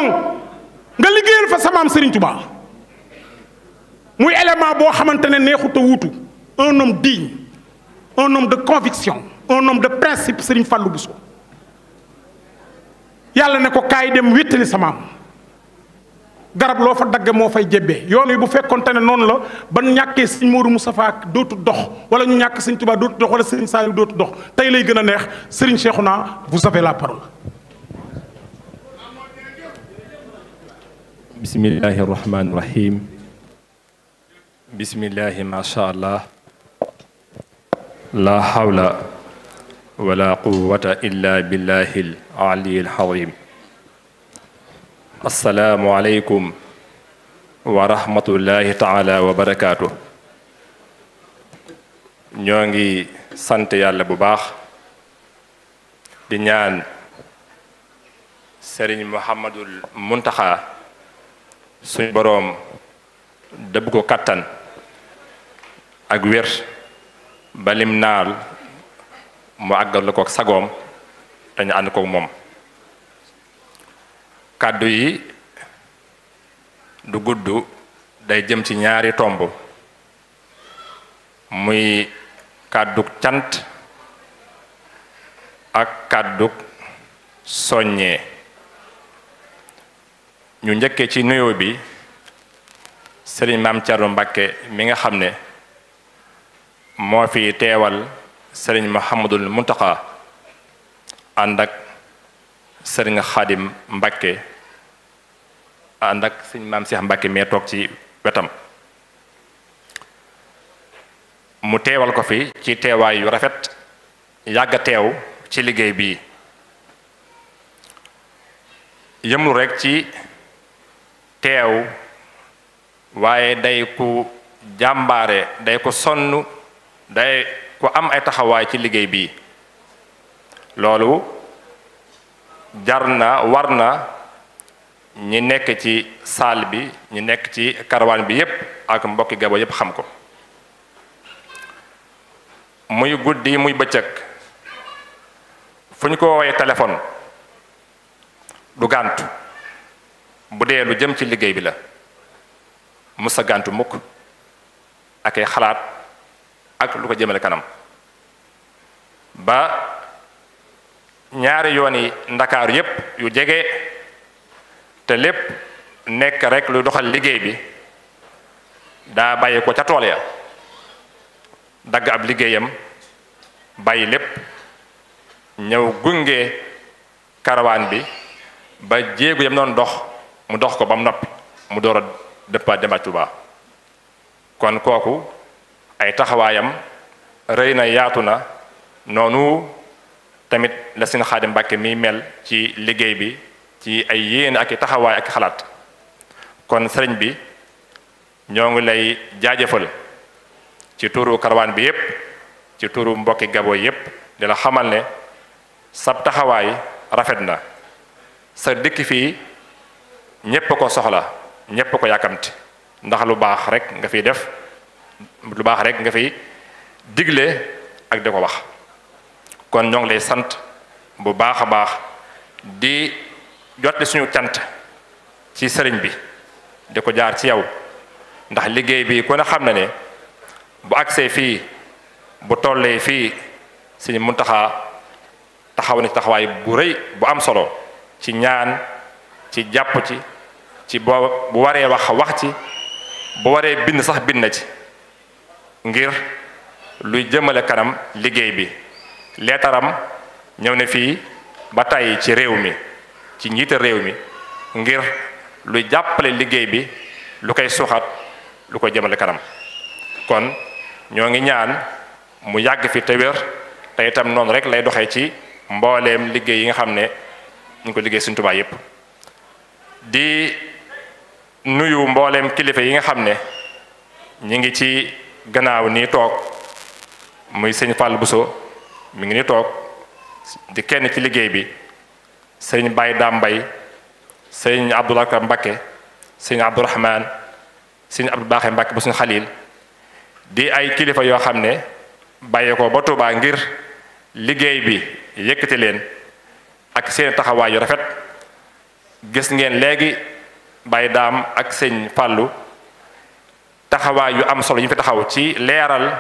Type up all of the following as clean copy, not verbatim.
nga liggéeyal fa sa maam Serigne Touba muy élément boo xamante ne neexut a wuutu un homme digne un homme de conviction un homme de principe Serigne Fallou Bousso yàlla ne ko kaay dem wéttali sa maam garab loo fa dagge moo fay jébbee yoon wi bu fekkonte ne noonu la ba ñàkkee Serigne Modou Moustapha dootu dox wala ñu ñàkk Serigne Touba dootu dox wala Serigne Saliou dootu dox tey lay gën a neex Serigne Cheikhouna vous avez la parole. bismillahi rahmaani rahim. bismillahi macha allah. la hawla wala quwwata illa billahi al-ali al-azim. assalaamu aleykum wa rahmatullahi taala wa barakaatu. ñoo ngi sant yàlla bu baax di ñaan Serigne Mouhamadul Muntaxa suñ boroom dëbb ko kattan ak wér balim naal mu àggal ko sagoom dañu ànd ko moom. kàddu yi du gudd day jëm ci ñaari tomb muy kàddug cant ak kàddug soññee. ñu njëkkee ci nuyoo bi Serigne Maam Thierno Mbacké mi nga xam ne moo fi teewal Serigne Mouhamadul Muntaxa ànd ak Serigne Khadim Mbacké ànd ak Serigne Maam Cheikh Mbacké mee toog ci wetam mu teewal ko fi ci teewaay yu rafet yàgg a teew ci liggéey bii yëmul rekk ci teew waaye day ku jàmbaare day ko sonn day ku am ay taxawaay ci liggéey bii loolu jar na war na ñi nekk ci saal bi ñi nekk ci karawaan bi yépp ak mbokki Gabo yépp xam ko muy guddi muy bëccëg fu ñu ko woowee téléphone du gàntu bu dee lu jëm ci liggéey bi la musa gàntu mukk ak ay xalaat ak lu ko jëmale kanam ba ñaari yoon yi ndakaaru yépp yu jege te lépp nekk rek lu doxal liggéey bi daa bàyyi ko ca tool ya dagg ab liggéeyam bàyyi lépp ñëw gunge karawaan bi ba jéegu yam doon dox mu dox ko ba mu noppi mu door a dëppaat demaat Tuuba kon kooku ay taxawaayam rëy na yaatu na noonu tamit la Sëñ Xaadim Mbàkke mi mel ci liggéey bi ci ay yéene ak i taxawaay ak xalaat kon sëriñ bi ñoo ngi lay jaajëfal ci turu karawaan bi yépp ci turu mbokki Gabo yépp di la xamal ne sab taxawaay rafet na sa dëkk fii ñépp ko soxla ñépp ko yàkkamti ndax lu baax rek nga fiy def lu baax rek nga fiy digle ak di ko wax kon ñoo ngi lay sant bu baax a baax di jotle suñu cant ci sëriñ bi di ko jaar ci yow ndax liggéey bi ku ne xam na ne bu agsee fii bu tollee fii Sëriñ Muntaxa taxaw na ci taxawaay bu rëy bu am solo ci ñaan ci jàpp ci bu waree wax ci bu waree bind sax bind na ci ngir luy jëmale kanam liggéey bi leetaram ñëw ne fii ba tàyyi ci réew mi ci njiital réew mi ngir luy jàppale liggéey bi lu koy suuxat lu koy jëmale kanam kon ñoo ngi ñaan mu yàgg fi te wér te itam noonu rek lay doxee ci mbooleem liggéey yi nga xam ne ñu ngi ko liggéey Sëriñ Tuubaa yépp di nuyu mbooleem kilifa yi nga xam ne ñi ngi ci gannaaw nii toog muy sëñ Fall Bousso mi ngi ni toog di kenn ci liggéey bi sëñ Baye Dambay sëñ Abdoulaye Mbakke sëñ Abdourahman sëñ Abdou Baaxe Mbakke bu suñu Xalil di ay kilifa yoo xam ne bàyyee ko ba Tuubaa ngir liggéey bi yëkkati leen ak seen taxawaay yu rafet gis ngeen léegi Baye Daam ak sëñ Fàllu taxawaay yu am solo yi fi taxaw ci leeral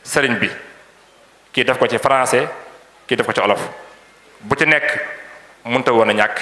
sëriñ bi kii def ko ci français kii def ko ci olof bu ci nekk mënta woon a ñàkk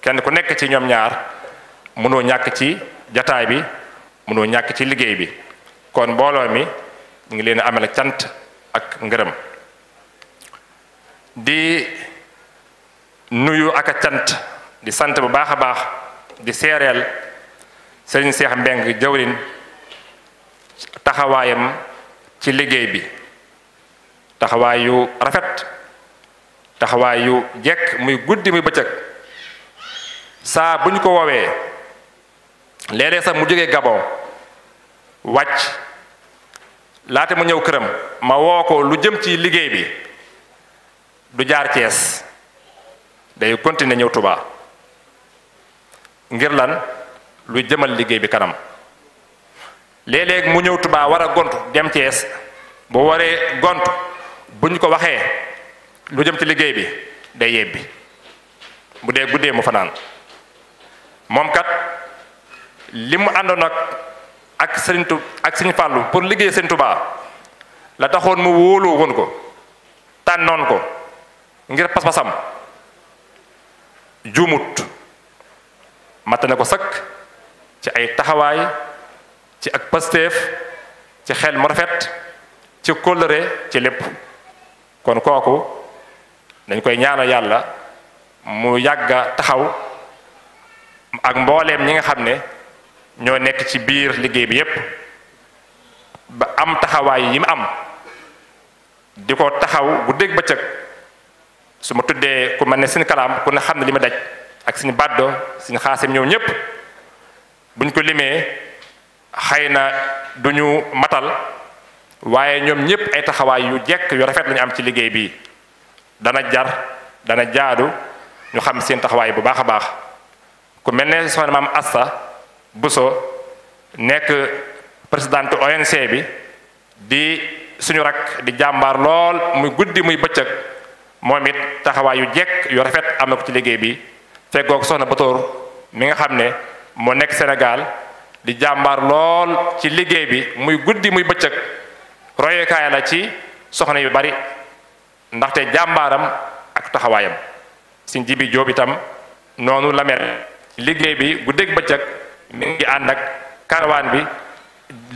kenn ku nekk ci ñoom ñaar mënoo ñàkk ci jataay bi mënoo ñàkk ci liggéey bi kon mbooloo mi ñu ngi leen amal cant ak ngërëm di nuyu ak a cant di sant bu baax a baax di seereel sëriñ Seex Mbeng jawrin taxawaayam ci liggéey bi taxawaay yu rafet taxawaay yu jekk muy guddi muy bëccëg saa bu ñu ko woowee léeg-léeg sax mu jógee Gabon wàcc laata mu ñëw këram ma woo ko lu jëm ci liggéey bi du jaar Cees day continuer ñëw Touba ngir lan luy jëmal liggéey bi kanam léeg-léeg mu ñëw Touba war a gont dem Cees bu waree gont bu ñu ko waxee lu jëm ci liggéey bi day yebbi bu dee guddee mu fanaan moom kat li mu àndoon ak Sëriñ Fàllu pour liggéey Sëriñ Touba la taxoon mu wóolu woon ko tànnoon ko ngir pas-pasam juumut matt na ko sëkk ci ay taxawaay ci ak pasteef ci xel mu rafet ci kóllëre ci lépp kon kooku dañ koy ñaanal yàlla mu yàgga taxaw ak mbooleem ñi nga xam ne ñoo nekk ci biir liggéey bi yépp ba am taxawaay yi mu am di ko taxaw bu dégg bëccëg su ma tuddee ku mel ne seen kalaam ku ne xam ne li ma daj ak suñu baddo suñu xaasim ñëw ñépp buñ ko limee xëy na duñu matal waaye ñoom ñépp ay taxawaay yu jekk yu rafet lañu am ci liggéey bi dana jar dana jaadu ñu xam seen taxawaay bu baax a baax ku mel ne soxna maam Asta Buso nekk présidente ONC bi di suñu rak di jàmbaar lool muy guddi muy bëccëg moom it taxawaay yu jekk yu rafet am na ko ci liggéey bi feggoog soxna Batoor mi nga xam ne moo nekk Sénégal di jàmbaar lool ci liggéey bi muy guddi muy bëccëg royukaay la ci soxna yu bari ndaxte jàmbaaram ak taxawaayam Sëñ Jibi Jóob itam noonu la mel liggéey bi guddeeg bëccëg mi ngi ànd ak karawaan bi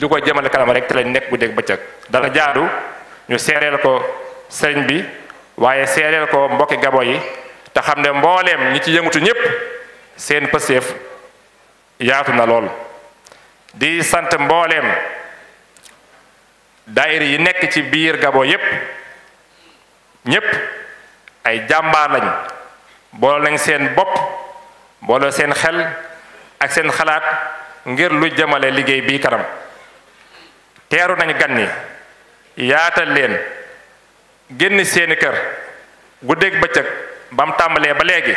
lu ko jëmale kanam rek te lañ nekk guddeeg bëccëg dana jaadu ñu seereel ko sëriñ bi waaye seereel ko mbokki Gabon yi te xam ne mbooleem ñi ci yëngutu ñépp seen pëseef yaatu na lool di sant mbooleem daayira yi nekk ci biir Gabon yépp ñépp ay jàmbaar lañ boole nañ seen bopp boole seen xel ak seen xalaat ngir lu jëmale liggéey bii kanam teeru nañu gan ñi yaatal leen génn seeni kër guddeeg bëccëg ba mu tàmbalee ba léegi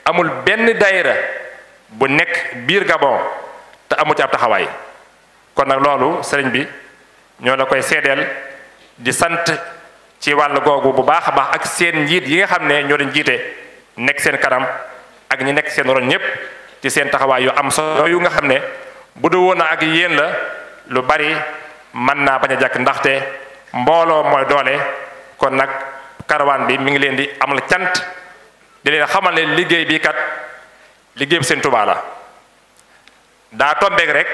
amul benn daayira bu nekk biir Gabon te amu ci ab taxawaay kon nag loolu sëriñ bi ñoo la koy seedeel di sant ci wàll googu bu baax a baax ak seen njiit yi nga xam ne ñoo leen jiite nekk seen kanam ak ñi nekk seen ron ñépp ci seen taxawaay yu am solo yu nga xam ne bu du woon ak yéen la lu bari mën naa bañ a jàkk ndaxte mbooloo mooy doole kon nag karawaan bi mi ngi leen di amal cant di leen xamal ne liggéey bi kat liggéey bi Sëriñ Tuubaa la daa tombeek rek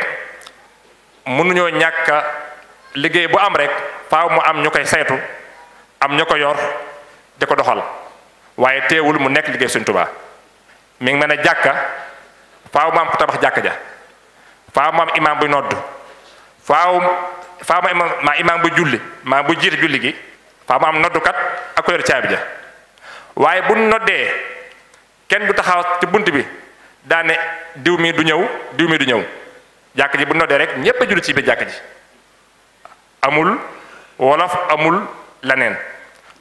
mënuñoo ñàkk liggéey bu am rek faaw mu am ñu koy saytu am ñu ko yor di ko doxal waaye teewul mu nekk liggéey Sëriñ Tuubaa mi ngi mel ne jàkka faaw mu am ku tabax jàkka ja faaw mu am imaam buy nodd faaw mu imaam bu julli maa bu jiite julli gi faaw mu am noddukat ak ko yor caabi ja waaye bu noddee kenn du taxaw ci bunt bi daane diw mi du ñëw jàkk ji bu noddee rek ñépp a julli ci biir jàkk ji amul wolof amul leneen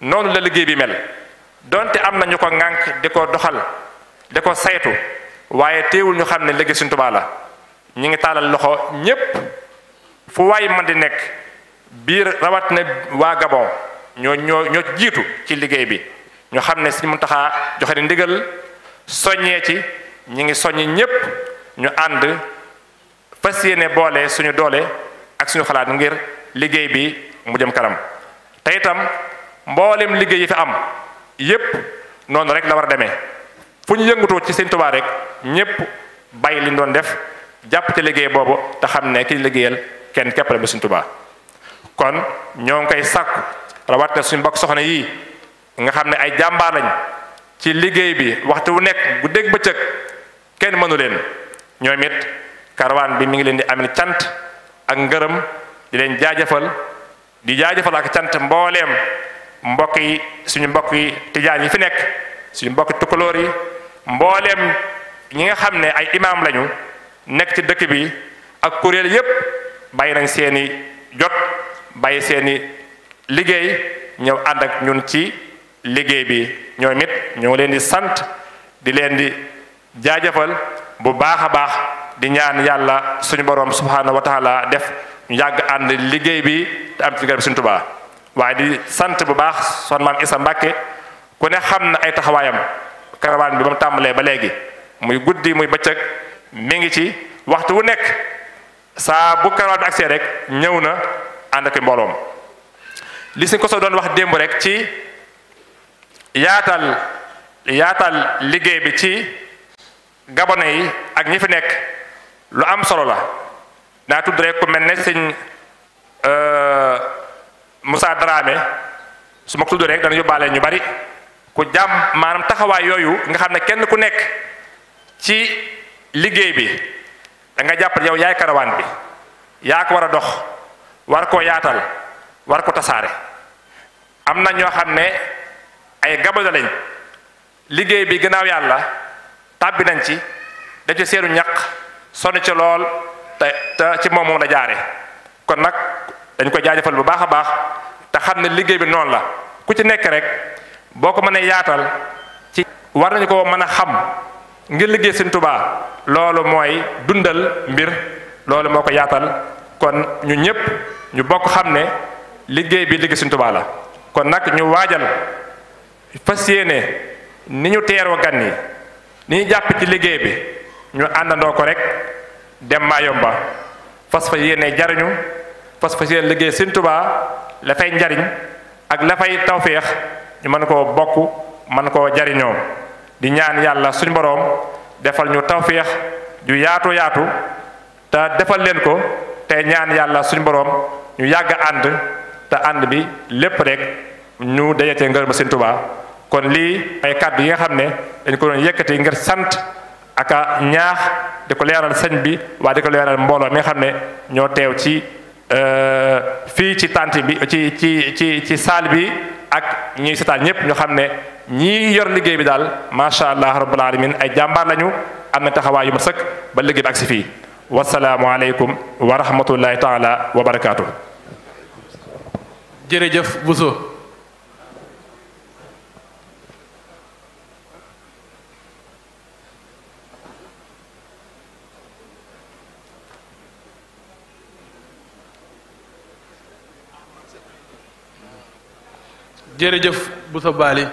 noonu la liggéey bi mel donte am na ñu ko ŋànk di ko doxal di ko saytu waaye teewul ñu xam ne liggéey Sëriñ Tuubaa la ñu ngi taalal loxo ñépp fu waay man di nekk biir rawat na waa Gabon ñoo jiitu ci liggéey bi ñu xam ne Sëriñ Muntaxa joxe ne ndigal soññee ci ñi ngi soññi ñépp ñu ànd fas yéene boole suñu doole ak suñu xalaat ngir liggéey bi mu jëm kanam te itam mboolem liggéey yi fi am yépp noonu rek la war a demee fu ñu yëngutoo ci Sëñ Tuubaa rek ñépp bàyyi li ñu doon def jàpp ci liggéey boobu te xam ne ki liggéeyal kenn képp la ba Sëñ Tuubaa kon ñoo ngi koy sàkku rawatina suñu mbokk soxna yii nga xam ne ay jàmbaar lañ ci liggéey bi waxtu wu nekk bu dégg bëccëg kenn mënu leen ñoom it karawaan bi mi ngi leen di amee cant ak ngërëm di leen jaajëfal di jaajëfal ak cant mbooleem mbokk yi suñu mbokk yi tijaan yi fi nekk suñu mbokk tukulóor yi mbooleem ñi nga xam ne ay imaam lañu nekk ci dëkk bi ak kuréel yépp bàyyi nañ seeni jot bàyyi seeni liggéey ñëw ànd ak ñun ci liggéey bi ñoom it ñoo ngi leen di sant di leen di jaajëfal bu baax a baax di ñaan yàlla suñu borom subhanahu wa taala def ñu yàgg ànd liggéey bi te am ci garab Sëñ Tuubaa waaye di sant bu baax son maam Isa Mbàkke ku ne xam na ay taxawaayam karawaan bi ba mu tàmbalee ba léegi muy guddi muy bëccëg mi ngi ci waxtu wu nekk saa bu karawaan bi agsee rek ñëw na ànd ak mbooloom li Sëñ Koso doon wax démb rek ci yaatal liggéey bi ci gabone yi ak ñi fi nekk lu am solo la daa tudd rek ku mel ne Sëñ Moussa Dramé su ma ko tudd rek dana yóbbaale ñu bari ku jàmm maanaam taxawaay yooyu nga xam ne kenn ku nekk ci liggéey bi da nga jàpp yow yaay karawaan bi yaa ko war a dox war koo yaatal war ko tasaare am na ñoo xam ne ay gabone lañ liggéey bi gannaaw yàlla tàbbi nañ ci def ci seenu ñaq sonn ci lool te ci moom la jaare kon nag dañ ko jaajëfal bu baax a baax te xam ne liggéey bi noonu la ku ci nekk rek boo ko mënee yaatal ci war nañu ko mën a xam ngir liggéey Sëñ Tuubaa loolu mooy dundal mbir loolu moo ko yaatal kon ñu ñépp ñu bokk xam ne liggéey bi liggéey Sëñ Tuubaa la kon nag ñu waajal fas yéene ni ñu teeroo gan yi ni ñu jàpp ci liggéey bi ñu àndandoo ko rek dem Mayumba fas fa yéene jariñu fas yéene liggéey Sëñ Tuubaa la fay njariñ ak la fay tawféex ñu mën koo bokk mën koo jariñoo di ñaan yàlla suñu boroom defal ñu tawféex ju yaatu te defal leen ko te ñaan yàlla suñu boroom ñu yàgg ànd te ànd bi lépp rek ñu dajatee ngërëm Sëñ Tuubaa kon lii ay kàddu yi nga xam ne dañ ko doon yëkkati ngir sant ak a ñaax di ko leeral sëñ bi waaye di ko leeral mbooloo mi nga xam ne ñoo teew ci fii ci tànt bi ci saal bi ak ñuy setaan ñëpp ñu xam ne ñii yor liggéey bi daal macha allah rabbul alamin ay jàmbaar lañu am na taxawaay yu ma sëkk ba liggéey bi ak si fii wasalaamu aleykum wa rahmatullahi taala wa barakaatu. jërëjëf Bousso. jërëjëf Bousso Bali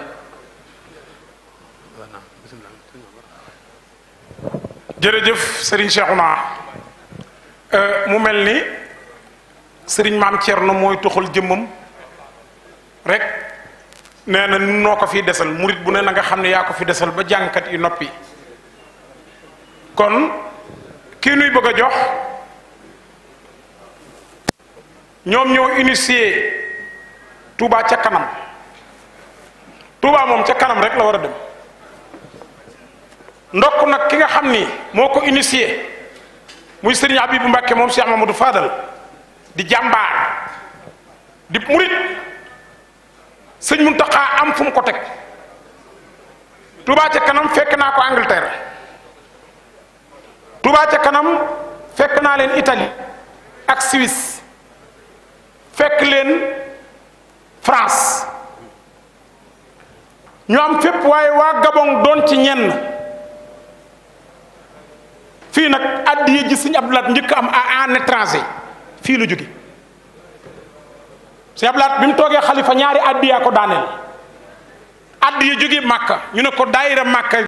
jërëjëf Serigne Cheikhouna mu mel ni Serigne Maam Thierno mooy toxal jëmmam rek nee na noo ko fi desal murit bu ne na nga xam ne yaa ko fi desal ba jàngkat yi noppi kon kii nuy bëgg a jox ñoom ñoo initié Touba ca kanam Touba moom ca kanam rek la war a dem ndokk nag ki nga xam ni moo ko initié muy Serigne Abibou Mbacké moom Cheikh Mamadou Fadal di jàmbaar di murit sëñ Muntaxa am fu mu ko teg Touba ca kanam fekk naa ko Angleterre Touba ca kanam fekk naa leen Italie ak Suisse fekk leen France ñu am fépp waaye waa Gabon doon ci ñenn fii nag addiya ji Sëñ Abdou Lahad njëkk am en étranger fii la jóge Sëñ Abdou Lahad bi mu toogee xalifa ñaari addiya ko daaneel addiya jóge Màkka ñu ne ko daayira Màkka